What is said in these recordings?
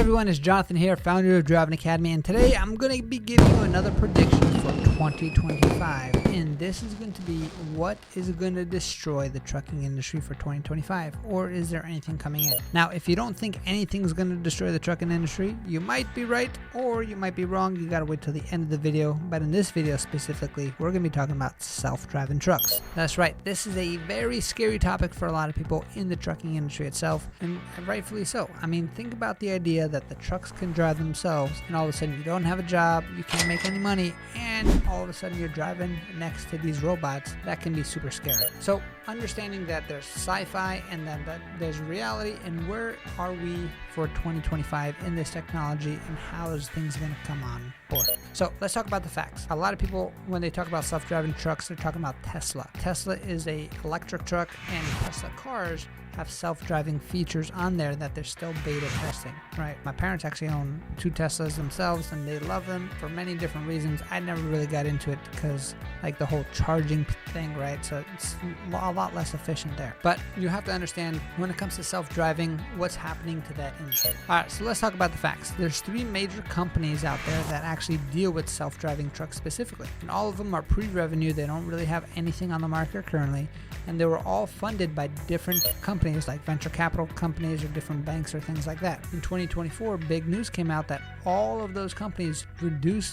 everyone, it's Jonathan here, founder of Driving Academy, and today I'm going to be giving you another prediction for 2025, and this is going to be what is going to destroy the trucking industry for 2025, or is there anything coming in? Now, if you don't think anything's going to destroy the trucking industry, you might be right, or you might be wrong. You got to wait till the end of the video, but in this video specifically, we're going to be talking about self-driving trucks. That's right, this is a very scary topic for a lot of people in the trucking industry itself, and rightfully so. I mean, think about the idea that the trucks can drive themselves, and all of a sudden you don't have a job, you can't make any money, and all of a sudden you're driving next to these robots. That can be super scary. So understanding that there's sci-fi and then that there's reality, and where are we for 2025 in this technology, and how is things going to come on board? So let's talk about the facts. A lot of people, when they talk about self-driving trucks, they're talking about Tesla. Tesla is a electric truck, and Tesla cars have self-driving features on there that they're still beta testing, right? My parents actually own 2 Teslas themselves, and they love them for many different reasons. I never really got into it because like the whole charging thing, right? So it's a lot less efficient there. But you have to understand when it comes to self-driving, what's happening to that industry. All right, so let's talk about the facts. There's 3 major companies out there that actually deal with self-driving trucks specifically, and all of them are pre-revenue. They don't really have anything on the market currently, and they were all funded by different companies like venture capital companies or different banks or things like that. In 2024, big news came out that all of those companies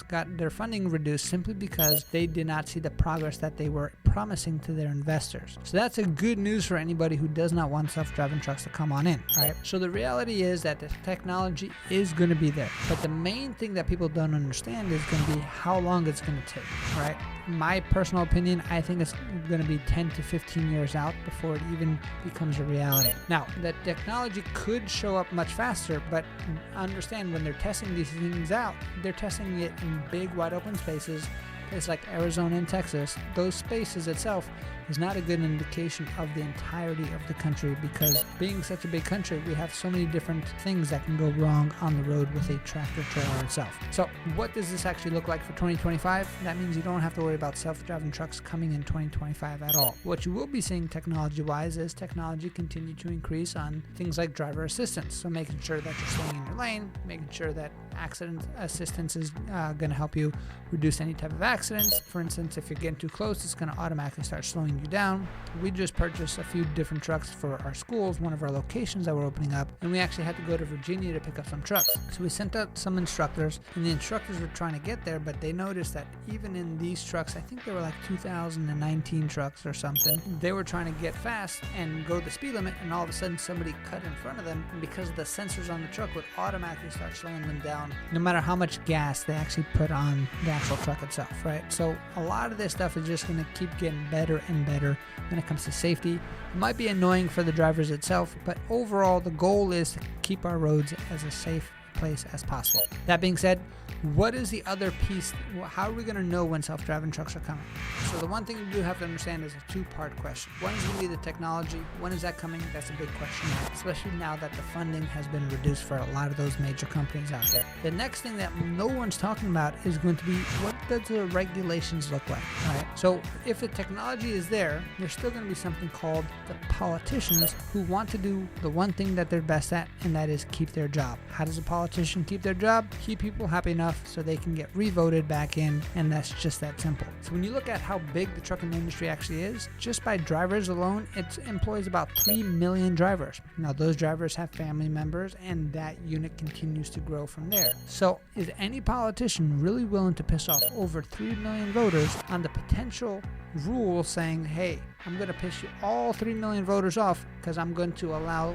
got their funding reduced simply because they did not see the progress that they were promising to their investors. So that's a good news for anybody who does not want self-driving trucks to come on in, right? So the reality is that the technology is going to be there, but the main thing that people don't understand is going to be how long it's going to take, right? My personal opinion, I think it's going to be 10 to 15 years out before it even becomes a reality. Now, the technology could show up much faster, but understand when they're testing these things out, they're testing it in big, wide open spaces. Places like Arizona and Texas. Those spaces itself is not a good indication of the entirety of the country, because being such a big country, we have so many different things that can go wrong on the road with a tractor trailer itself. So what does this actually look like for 2025? That means you don't have to worry about self-driving trucks coming in 2025 at all. What you will be seeing technology-wise is technology continue to increase on things like driver assistance. So making sure that you're staying in your lane, making sure that accident assistance is going to help you reduce any type of accidents. For instance, if you're getting too close, it's going to automatically start slowing you down. We just purchased a few different trucks for our schools, one of our locations that we're opening up, and we actually had to go to Virginia to pick up some trucks. So we sent out some instructors, and the instructors were trying to get there, but they noticed that even in these trucks, I think they were like 2019 trucks or something, they were trying to get fast and go the speed limit, and all of a sudden somebody cut in front of them, and because of the sensors on the truck would automatically start slowing them down no matter how much gas they actually put on the actual truck itself, right? So a lot of this stuff is just going to keep getting better and better when it comes to safety. It might be annoying for the drivers itself, but overall the goal is to keep our roads as a safe place as possible. That being said, what is the other piece? How are we going to know when self-driving trucks are coming? So the one thing you do have to understand is a 2-part question. One is going to be the technology. When is that coming? That's a big question mark, especially now that the funding has been reduced for a lot of those major companies out there. The next thing that no one's talking about is going to be, what does the regulations look like, right? So if the technology is there, there's still going to be something called the politicians who want to do the one thing that they're best at, and that is keep their job. How does a politician keep their job? Keep people happy enough so they can get re-voted back in, and that's just that simple. So when you look at how big the trucking industry actually is, just by drivers alone, it employs about 3 million drivers. Now those drivers have family members, and that unit continues to grow from there. So is any politician really willing to piss off over 3 million voters on the potential rule saying, hey, I'm going to piss you all 3 million voters off because I'm going to allow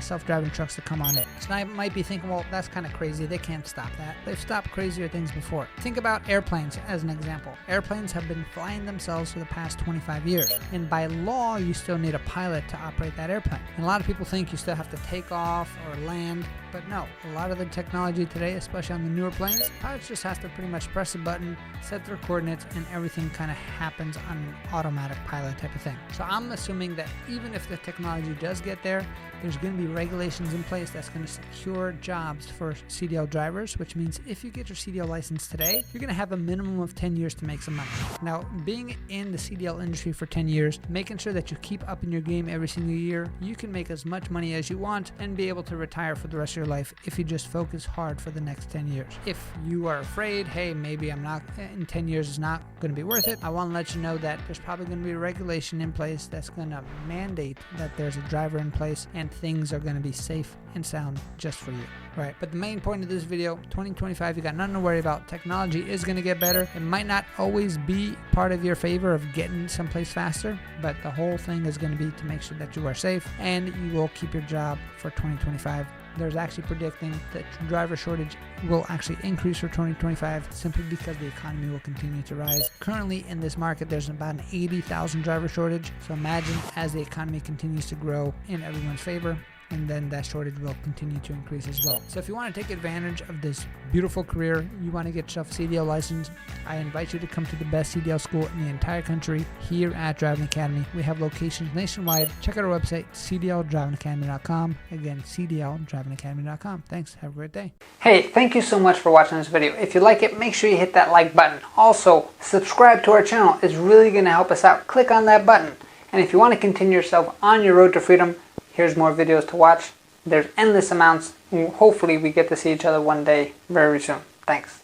self-driving trucks to come on in? So I might be thinking, well, that's kind of crazy. They can't stop that. They've stopped crazier things before. Think about airplanes as an example. Airplanes have been flying themselves for the past 25 years. And by law, you still need a pilot to operate that airplane. And a lot of people think you still have to take off or land. But no, a lot of the technology today, especially on the newer planes, pilots just have to pretty much press a button, set their coordinates, and everything kind of happens on an automatic pilot type of thing. So I'm assuming that even if the technology does get there, there's going to be regulations in place that's going to secure jobs for CDL drivers, which means if you get your CDL license today, you're going to have a minimum of 10 years to make some money. Now, being in the CDL industry for 10 years, making sure that you keep up in your game every single year, you can make as much money as you want and be able to retire for the rest of your your life if you just focus hard for the next 10 years. If you are afraid, hey, maybe I'm not, in 10 years it's not going to be worth it, I want to let you know that there's probably going to be a regulation in place that's going to mandate that there's a driver in place and things are going to be safe and sound just for you. Right, but the main point of this video, 2025, you got nothing to worry about. Technology is going to get better. It might not always be part of your favor of getting someplace faster, but the whole thing is going to be to make sure that you are safe and you will keep your job for 2025. There's actually predicting that driver shortage will actually increase for 2025 simply because the economy will continue to rise. Currently in this market, there's about an 80,000 driver shortage. So imagine as the economy continues to grow in everyone's favor, and then that shortage will continue to increase as well. So if you want to take advantage of this beautiful career, you want to get yourself a CDL license, I invite you to come to the best CDL school in the entire country here at Driving Academy. We have locations nationwide. Check out our website, cdldrivingacademy.com. Again, cdldrivingacademy.com. Thanks. Have a great day. Hey, thank you so much for watching this video. If you like it, make sure you hit that like button. Also, subscribe to our channel. It's really going to help us out. Click on that button. And if you want to continue yourself on your road to freedom, here's more videos to watch. There's endless amounts. Hopefully we get to see each other one day very soon. Thanks.